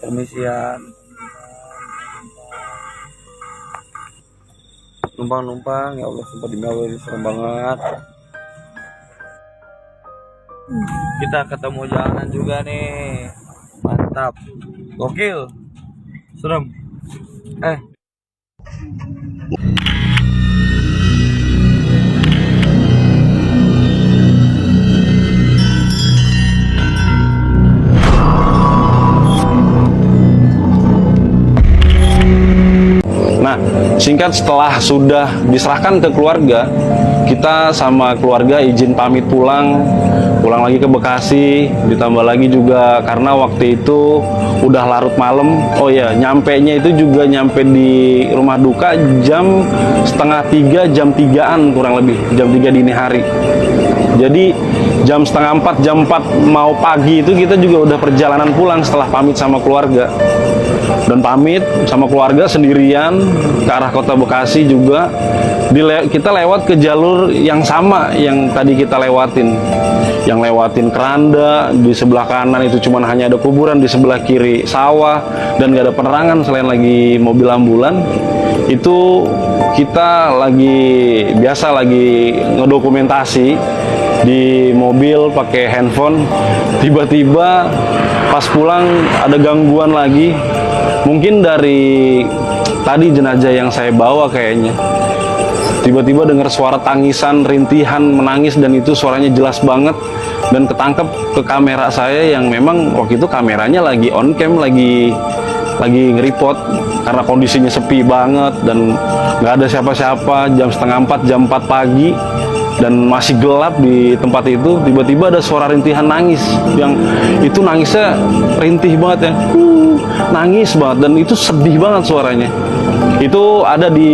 permisian numpang ya Allah, sumpah demi Allah ini serem banget. Kita ketemu jalanan juga nih, mantap, gokil, serem. Nah, singkat setelah sudah diserahkan ke keluarga, kita sama keluarga izin pamit pulang lagi ke Bekasi. Ditambah lagi juga karena waktu itu udah larut malam. Oh ya, nyampenya itu juga nyampe di rumah duka jam setengah 3, jam 3-an kurang lebih, jam 3 dini hari. Jadi jam setengah 4, jam 4 mau pagi itu kita juga udah perjalanan pulang setelah pamit sama keluarga. Dan pamit sama keluarga sendirian ke arah kota Bekasi juga. Kita lewat ke jalur yang sama yang tadi kita lewatin. Yang lewatin keranda, di sebelah kanan itu cuman hanya ada kuburan, di sebelah kiri sawah, dan gak ada penerangan selain lagi mobil ambulan. Itu kita biasa lagi ngedokumentasi di mobil pakai handphone. Tiba-tiba pas pulang ada gangguan lagi. Mungkin dari tadi jenazah yang saya bawa kayaknya. Tiba-tiba dengar suara tangisan, rintihan, menangis, dan itu suaranya jelas banget dan ketangkep ke kamera saya yang memang waktu itu kameranya lagi on cam, lagi nge-report karena kondisinya sepi banget dan nggak ada siapa-siapa. Jam setengah 4, jam 4 pagi dan masih gelap di tempat itu. Tiba-tiba ada suara rintihan nangis yang itu nangisnya rintih banget ya, nangis banget, dan itu sedih banget suaranya. Itu ada di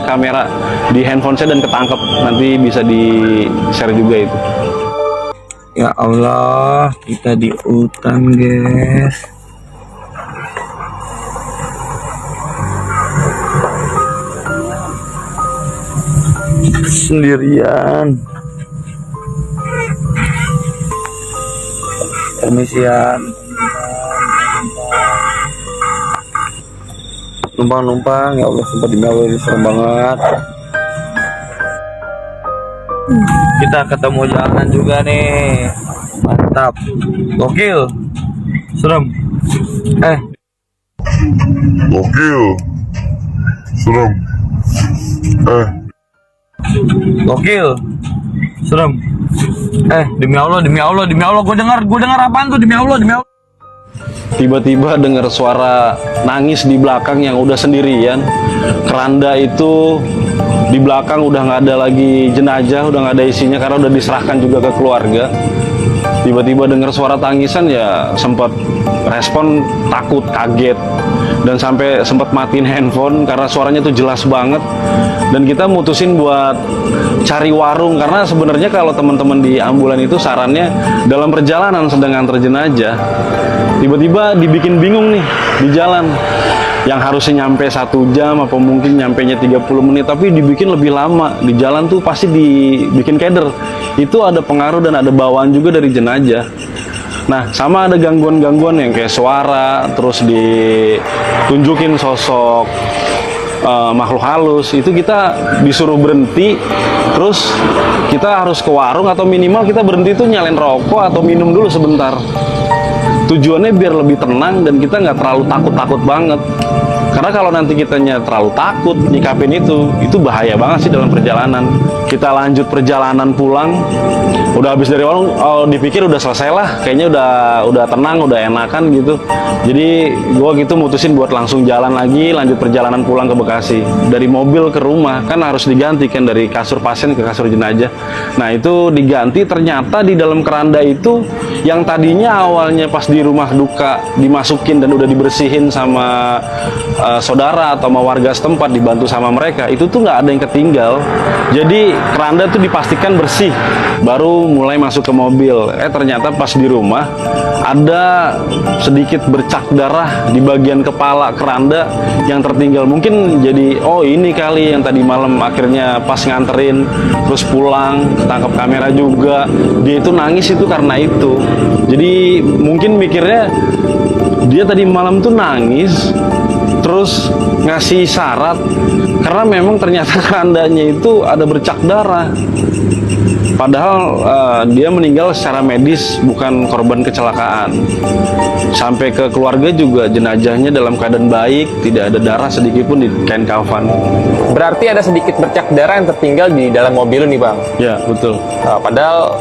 kamera di handphone saya dan ketangkep, nanti bisa di share juga itu. Ya Allah, kita di hutan guys. Sendirian. Permisian numpang ya Allah, sumpah demi Allah ini serem banget. Kita ketemu jalanan juga nih, mantap, gokil, serem. Gokil, serem. Gokil, serem. Demi Allah, gue dengar apaan tuh, demi Allah. Tiba-tiba dengar suara nangis di belakang yang udah sendirian. Keranda itu di belakang udah nggak ada lagi jenazah, udah nggak ada isinya karena udah diserahkan juga ke keluarga. Tiba-tiba dengar suara tangisan, ya sempat respon takut, kaget, dan sampai sempat matiin handphone karena suaranya tuh jelas banget. Dan kita mutusin buat cari warung karena sebenarnya kalau teman-teman di ambulan itu sarannya dalam perjalanan sedang antar jenazah, tiba-tiba dibikin bingung nih di jalan, yang harusnya nyampe 1 jam apa mungkin nyampenya 30 menit tapi dibikin lebih lama. Di jalan tuh pasti dibikin keder. Itu ada pengaruh dan ada bawaan juga dari jenazah. Nah, sama ada gangguan-gangguan yang kayak suara, terus ditunjukin sosok makhluk halus. Itu kita disuruh berhenti, terus kita harus ke warung atau minimal kita berhenti tuh nyalain rokok atau minum dulu sebentar. Tujuannya biar lebih tenang dan kita nggak terlalu takut-takut banget. Karena kalau nanti kitanya terlalu takut nyikapin itu bahaya banget sih dalam perjalanan. Kita lanjut perjalanan pulang, udah habis dari warung, dipikir udah selesai lah, kayaknya udah tenang, udah enakan gitu. Jadi gua gitu mutusin buat langsung jalan lagi, lanjut perjalanan pulang ke Bekasi. Dari mobil ke rumah kan harus diganti kan, dari kasur pasien ke kasur jenazah. Nah itu diganti, ternyata di dalam keranda itu yang tadinya awalnya pas di rumah duka dimasukin dan udah dibersihin sama saudara atau sama warga setempat, dibantu sama mereka, itu tuh nggak ada yang ketinggal. Jadi keranda tuh dipastikan bersih baru mulai masuk ke mobil. Ternyata pas di rumah ada sedikit bercak darah di bagian kepala keranda yang tertinggal. Mungkin jadi ini kali yang tadi malam akhirnya pas nganterin terus pulang ketangkap kamera juga, dia itu nangis itu karena itu. Jadi mungkin mikirnya Dia tadi malam tuh nangis, terus ngasih isyarat karena memang ternyata kerandanya itu ada bercak darah. Padahal dia meninggal secara medis, bukan korban kecelakaan. Sampai ke keluarga juga jenazahnya dalam keadaan baik, tidak ada darah sedikit pun di kain kafan. Berarti ada sedikit bercak darah yang tertinggal di dalam mobil nih Bang. Ya, betul. Padahal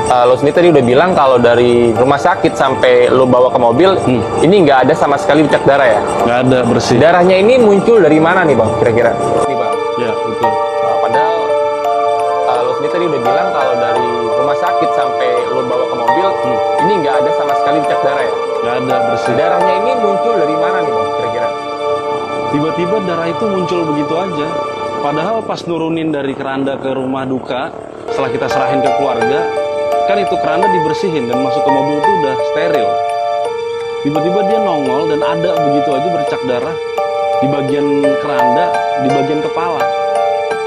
lo sendiri tadi udah bilang kalau dari rumah sakit sampai lo bawa ke mobil, ini nggak ada sama sekali bercak darah ya? Nggak ada, bersih. Darahnya ini muncul dari mana nih Bang, kira-kira? Nih Bang. Ya, betul. Padahal lo sendiri tadi udah bilang kalau dari rumah sakit sampai lo bawa ke mobil, ini nggak ada sama sekali bercak darah ya? Nggak ada, bersih. Darahnya ini muncul dari mana nih Bang, kira-kira? Tiba-tiba darah itu muncul begitu aja. Padahal pas nurunin dari keranda ke rumah duka, setelah kita serahin ke keluarga, kan itu keranda dibersihin dan masuk ke mobil itu udah steril. Tiba-tiba dia nongol dan ada begitu aja bercak darah di bagian keranda, di bagian kepala.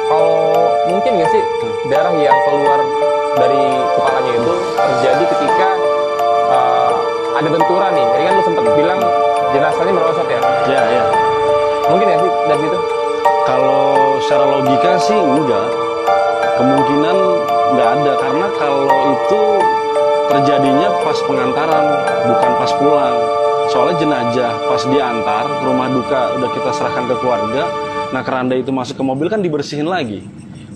Kalau mungkin nggak sih darah yang keluar dari kepalanya itu terjadi ketika ada benturan nih? Tadi kan lu sempat bilang jenazahnya merosot ya? Ya. Mungkin ya sih dari situ? Kalau secara logika sih enggak. Kemungkinan nggak ada, karena kalau itu terjadinya pas pengantaran, bukan pas pulang. Soalnya jenazah pas diantar ke rumah duka udah kita serahkan ke keluarga, nah keranda itu masuk ke mobil kan dibersihin lagi,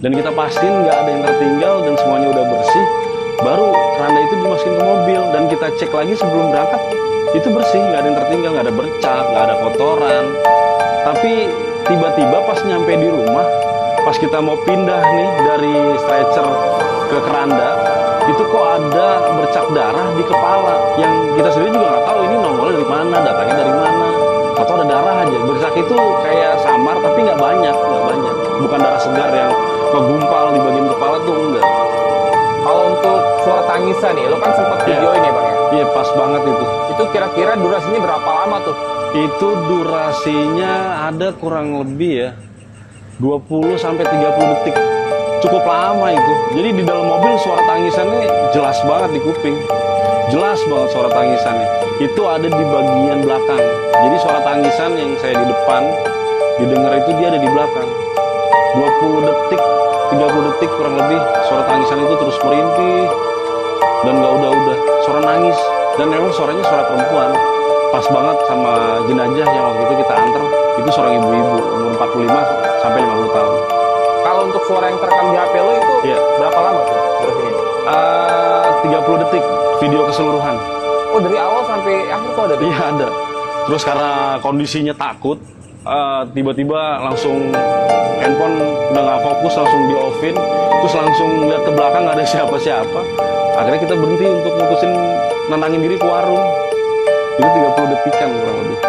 dan kita pastiin nggak ada yang tertinggal dan semuanya udah bersih, baru keranda itu dimasukin ke mobil dan kita cek lagi sebelum berangkat itu bersih, nggak ada yang tertinggal, nggak ada bercak, nggak ada kotoran. Tapi tiba-tiba pas nyampe di rumah, pas kita mau pindah nih dari stretcher ke keranda, itu kok ada bercak darah di kepala yang kita sendiri juga nggak tahu ini nongolnya dari mana, datangnya dari mana, atau ada darah aja. Bercak itu kayak samar tapi nggak banyak, bukan darah segar yang kegumpal di bagian kepala tuh, enggak. Kalau untuk suara tangisan nih, lo kan sempat videoin ya Bang ya? Iya, pas banget itu. Itu kira-kira durasinya berapa lama tuh? Itu durasinya ada kurang lebih ya 20 sampai 30 detik. Cukup lama itu. Jadi di dalam mobil suara tangisannya jelas banget di kuping. Jelas banget suara tangisannya. Itu ada di bagian belakang. Jadi suara tangisan yang saya di depan didengar itu dia ada di belakang. 20 detik, 30 detik kurang lebih suara tangisan itu terus merintih dan gak udah-udah. Suara nangis. Dan memang suaranya suara perempuan. Pas banget sama jenazah yang waktu itu kita antar, itu seorang ibu-ibu umur 45 sampai 50 tahun. Kalau untuk suara yang terekam di HP lo itu berapa lama tuh durasinya? 30 detik video keseluruhan. Oh, dari awal sampai akhir tuh ada? Iya, ada. Terus karena kondisinya takut, tiba-tiba langsung handphone udah nggak fokus, langsung di offin, terus langsung lihat ke belakang nggak ada siapa-siapa. Akhirnya kita berhenti untuk mutusin nantangin diri ke warung. Itu 30 detikan kurang lebih.